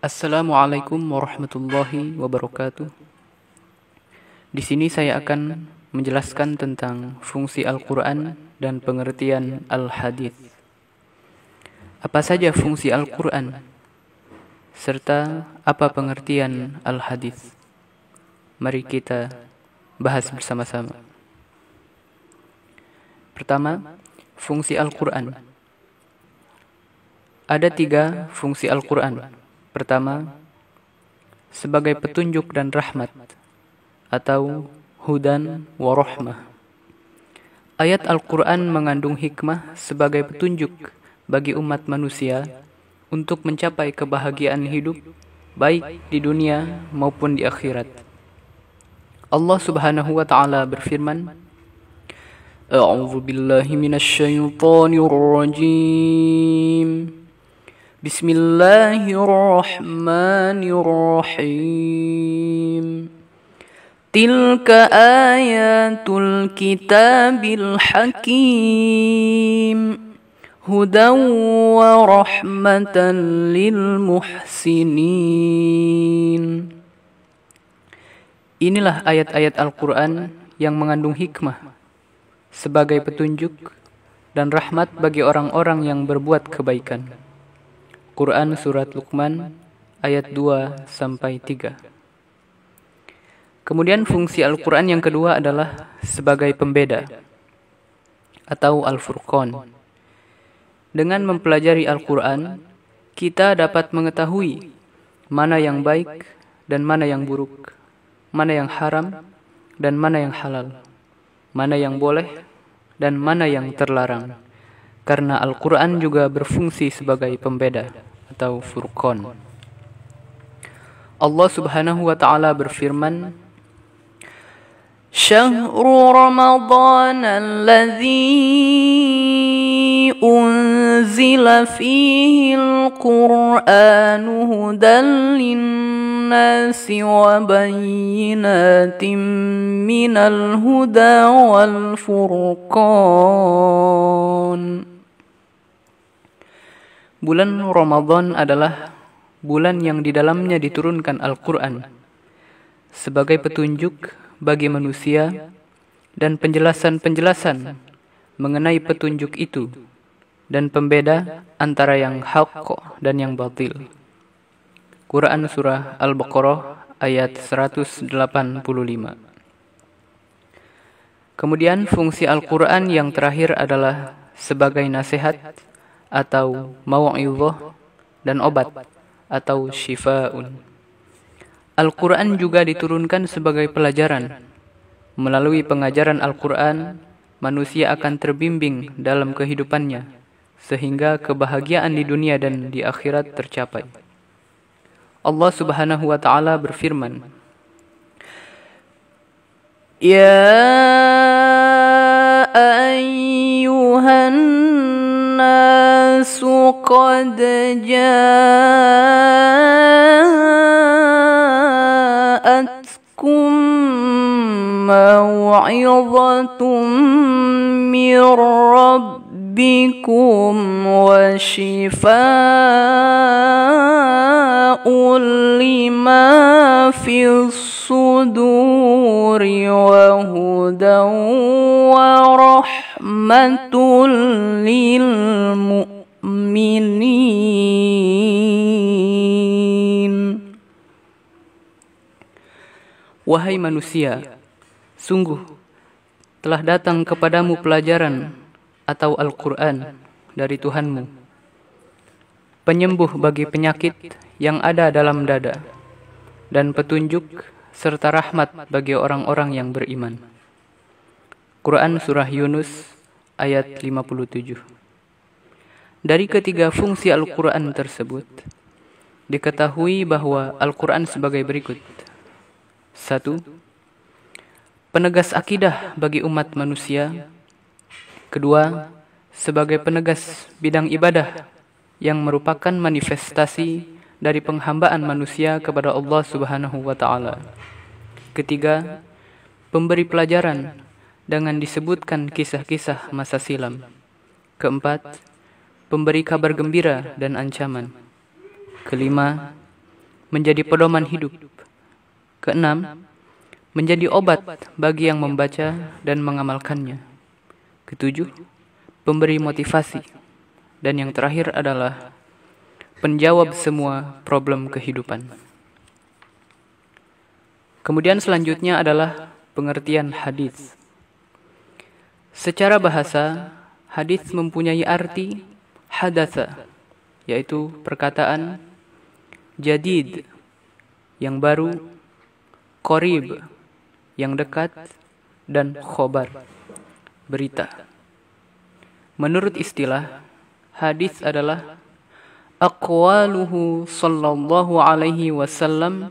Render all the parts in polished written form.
Assalamualaikum warahmatullahi wabarakatuh. Di sini saya akan menjelaskan tentang fungsi Al-Quran dan pengertian Al-Hadits. Apa saja fungsi Al-Quran serta apa pengertian Al-Hadits? Mari kita bahas bersama-sama. Pertama, fungsi Al-Quran. Ada 3 fungsi Al-Quran. Pertama, sebagai petunjuk dan rahmat atau hudan wa rahmah. Ayat Al-Quran mengandung hikmah sebagai petunjuk bagi umat manusia untuk mencapai kebahagiaan hidup baik di dunia maupun di akhirat. Allah Subhanahu wa taala berfirman, A'udzu billahi minasy syaithanir rajim. Bismillahirrahmanirrahim. Tilka ayatul kitabil hakim. Hudan wa rahmatan lil muhsinin. Inilah ayat-ayat Al-Quran yang mengandung hikmah sebagai petunjuk dan rahmat bagi orang-orang yang berbuat kebaikan. Quran Surat Luqman ayat 2-3. Kemudian fungsi Al-Quran yang kedua adalah sebagai pembeda atau Al-Furqan. Dengan mempelajari Al-Quran, kita dapat mengetahui mana yang baik dan mana yang buruk, mana yang haram dan mana yang halal, mana yang boleh dan mana yang terlarang. Karena Al-Quran juga berfungsi sebagai pembeda atau furqan. Allah Subhanahu wa taala berfirman, Syahru Ramadan alladzi unzila fihi al-Qur'anu hudan lin-nasi wa bayyinatin minal huda wal furqan. Bulan Ramadan adalah bulan yang di dalamnya diturunkan Al-Quran sebagai petunjuk bagi manusia dan penjelasan-penjelasan mengenai petunjuk itu dan pembeda antara yang haq dan yang batil. Quran Surah Al-Baqarah ayat 185. Kemudian fungsi Al-Quran yang terakhir adalah sebagai nasihat atau mau'izah dan obat atau syifa'un. Al-Quran juga diturunkan sebagai pelajaran. Melalui pengajaran Al-Quran, manusia akan terbimbing dalam kehidupannya sehingga kebahagiaan di dunia dan di akhirat tercapai. Allah Subhanahu wa taala berfirman, Ya ayyuhan قد جاءتكم موعظة من ربكم وشفاء لما في الصدور وهدى ورحمة للمؤمنين. Wahai manusia, sungguh telah datang kepadamu pelajaran atau Al-Quran dari Tuhanmu, penyembuh bagi penyakit yang ada dalam dada, dan petunjuk serta rahmat bagi orang-orang yang beriman. Quran Surah Yunus ayat 57. Dari ketiga fungsi Al-Quran tersebut, diketahui bahwa Al-Quran sebagai berikut. 1. Penegas akidah bagi umat manusia. 2. Sebagai penegas bidang ibadah yang merupakan manifestasi dari penghambaan manusia kepada Allah Subhanahu wa taala. 3. Pemberi pelajaran dengan disebutkan kisah-kisah masa silam. 4. Pemberi kabar gembira dan ancaman. 5. menjadi pedoman hidup. Keenam, menjadi obat bagi yang membaca dan mengamalkannya. Ketujuh, pemberi motivasi. Dan yang terakhir adalah penjawab semua problem kehidupan. Kemudian selanjutnya adalah pengertian hadis. Secara bahasa, hadis mempunyai arti hadatsa, yaitu perkataan, jadid, yang baru, qorib, yang dekat, dan khobar, berita. Menurut istilah, hadis adalah aqwaluhu sallallahu alaihi wasallam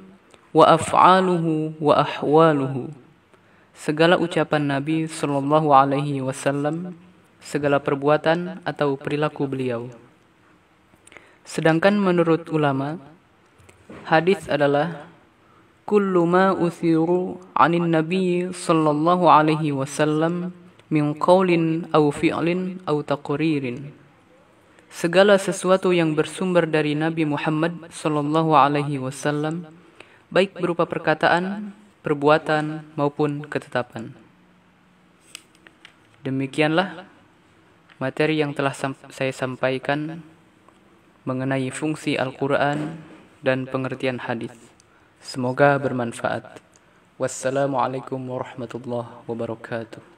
wa af'aluhu wa ahwaluhu. Segala ucapan Nabi sallallahu alaihi wasallam, segala perbuatan atau perilaku beliau. Sedangkan menurut ulama, hadis adalah kullu ma uthiru 'anin nabiy sallallahu alaihi wasallam min qaulin aw fi'lin aw taqririn. Segala sesuatu yang bersumber dari Nabi Muhammad sallallahu alaihi wasallam, baik berupa perkataan, perbuatan maupun ketetapan. Demikianlah materi yang telah saya sampaikan mengenai fungsi Al-Quran dan pengertian hadis. Semoga bermanfaat. Wassalamualaikum warahmatullahi wabarakatuh.